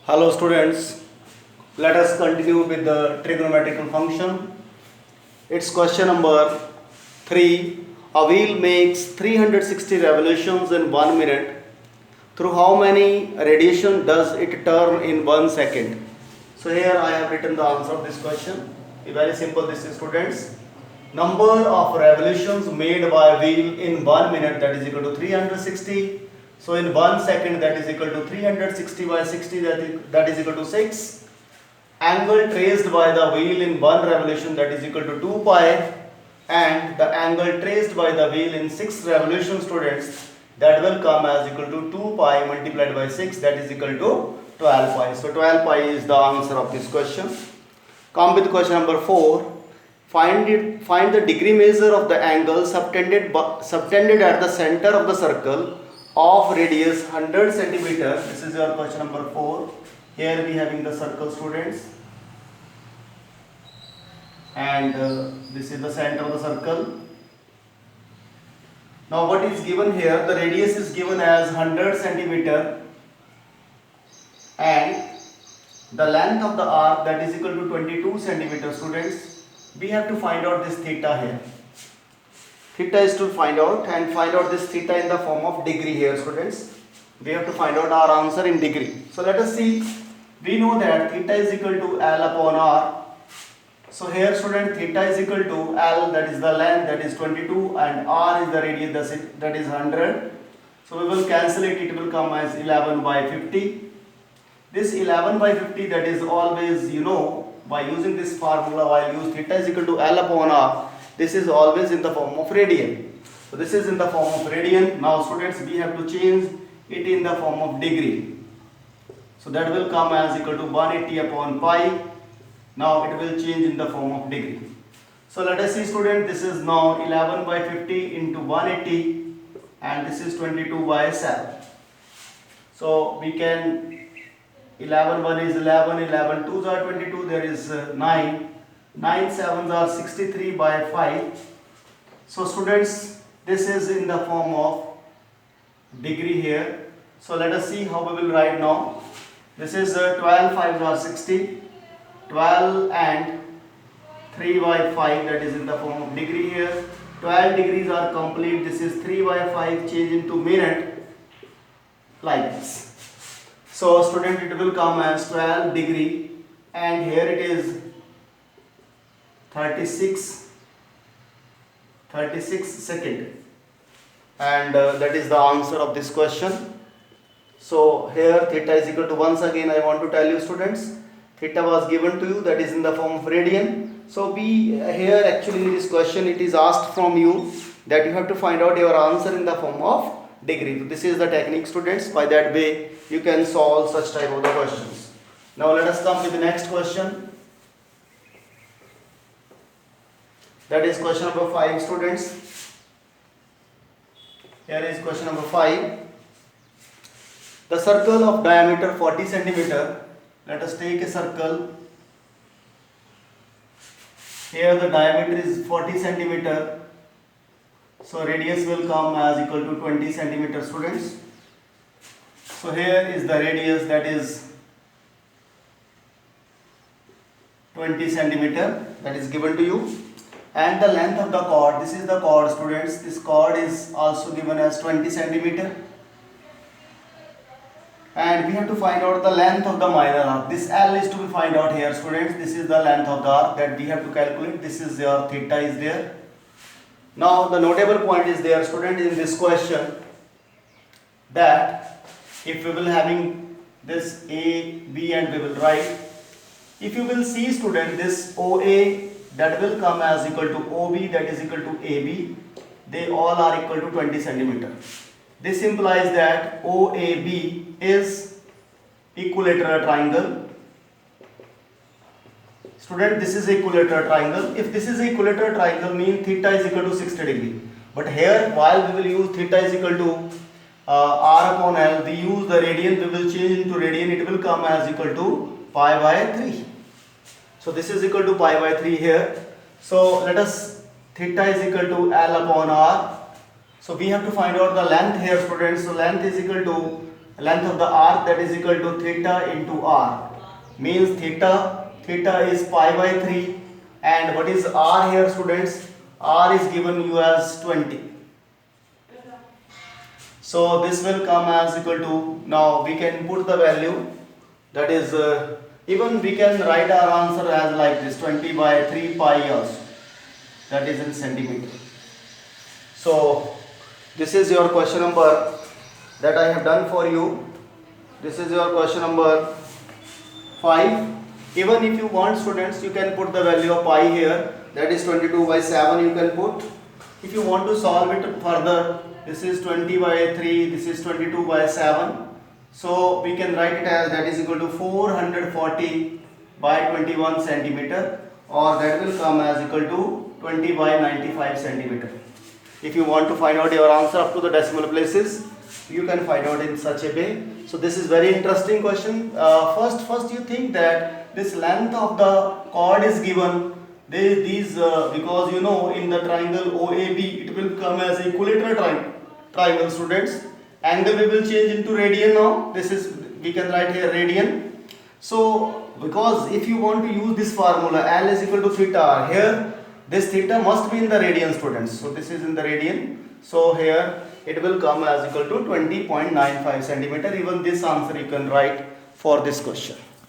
Hello students, let us continue with the trigonometrical function. It's question number 3. A wheel makes 360 revolutions in 1 minute. Through how many radiation does it turn in 1 second? So here I have written the answer of this question. Very simple this is students. Number of revolutions made by wheel in 1 minute, that is equal to 360. So in 1 second, that is equal to 360 by 60, that is equal to 6. Angle traced by the wheel in 1 revolution, that is equal to 2 pi, and the angle traced by the wheel in 6 revolutions, students, that will come as equal to 2 pi multiplied by 6, that is equal to 12 pi. So 12 pi is the answer of this question. Come with question number 4. Find the degree measure of the angle subtended at the center of the circle of radius 100 centimeter. This is your question number 4. Here we having the circle, students, and this is the center of the circle. Now what is given here? The radius is given as 100 centimeter and the length of the arc, that is equal to 22 centimeter, students. We have to find out this theta here. Theta is to find out this theta in the form of degree here, students. We have to find out our answer in degree. So let us see. We know that theta is equal to L upon R. So here, student, theta is equal to L, that is the length, that is 22, and R is the radius, that is 100. So we will cancel it. It will come as 11 by 50. This 11 by 50, that is always, by using this formula, while use theta is equal to L upon R, this is always in the form of radian. So this is in the form of radian. Now students, we have to change it in the form of degree. So that will come as equal to 180 upon pi. Now it will change in the form of degree. So let us see, student, this is now 11 by 50 into 180 and this is 22 by 7. So we can 11 1 is 11, 11 2s are 22, there is 9, 9 7s are 63 by 5. So students, this is in the form of degree here. So let us see how we will write now. This is 12 5s are 60, 12 and 3 by 5, that is in the form of degree here. 12 degrees are complete. This is 3 by 5 change into minute like this. So student, it will come as 12 degree and here it is 36 second, and that is the answer of this question. So here theta is equal to, once again I want to tell you, students, theta was given to you, that is in the form of radian. So we here actually in this question it is asked from you that you have to find out your answer in the form of degree. So this is the technique, students. By that way you can solve such type of the questions. Now let us come with the next question. That is question number 5, students. Here is question number 5. The circle of diameter 40 centimeter. Let us take a circle. Here the diameter is 40 centimeter. So radius will come as equal to 20 centimeter, students. So here is the radius, that is 20 centimeter, that is given to you. And the length of the chord, this is the chord, students. This chord is also given as 20 centimeter. And we have to find out the length of the minor arc. This L is to be find out here, students. This is the length of the arc that we have to calculate. This is your theta is there. Now the notable point is there, student, in this question, that if we will having this A, B and we will write, if you will see, student, this OA, that will come as equal to OB, that is equal to AB, they all are equal to 20 centimeter. This implies that OAB is equilateral triangle. Student, this is equilateral triangle. If this is equilateral triangle, means theta is equal to 60 degree. But here, while we will use theta is equal to R upon L, we use the radian, we will change into radian, it will come as equal to pi by 3. So this is equal to pi by 3 here. So let us, theta is equal to L upon R. So we have to find out the length here, students. So length is equal to length of the arc that is equal to theta into r. Means theta is pi by 3, and what is r here, students? R is given you as 20. So this will come as equal to, now we can put the value, that is even we can write our answer as like this, 20 by 3 pi also, that is in centimeter. So this is your question number that I have done for you. This is your question number 5. Even if you want, students, you can put the value of pi here, that is 22 by 7 you can put. If you want to solve it further, this is 20 by 3, this is 22 by 7. So we can write it as that is equal to 440 by 21 centimeter, or that will come as equal to 20 by 95 centimeter. If you want to find out your answer up to the decimal places, you can find out in such a way. So this is very interesting question. First you think that this length of the chord is given. Because you know in the triangle OAB it will come as equilateral triangle, students. Angle we will change into radian now. This is, we can write here radian. So because if you want to use this formula, L is equal to theta r, here this theta must be in the radian, students. So this is in the radian. So here it will come as equal to 20.95 centimeter. Even this answer you can write for this question.